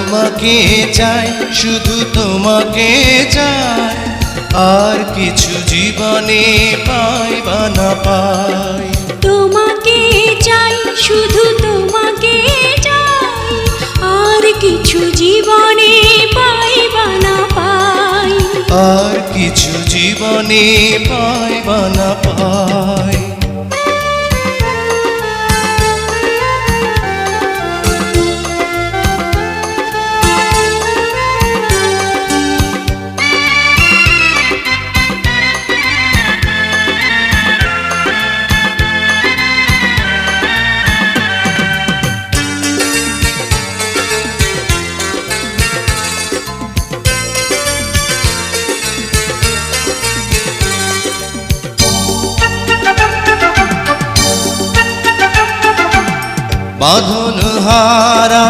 তোমাকে চাই, শুধু তোমাকে চাই, আর কিছু জীবনে পাই বা না পাই। তোমাকে চাই, শুধু তোমাকে চাই, আর কিছু জীবনে পাই বা না পাই। আর কিছু জীবনে পাই বা না পাই। বাঁধন হারা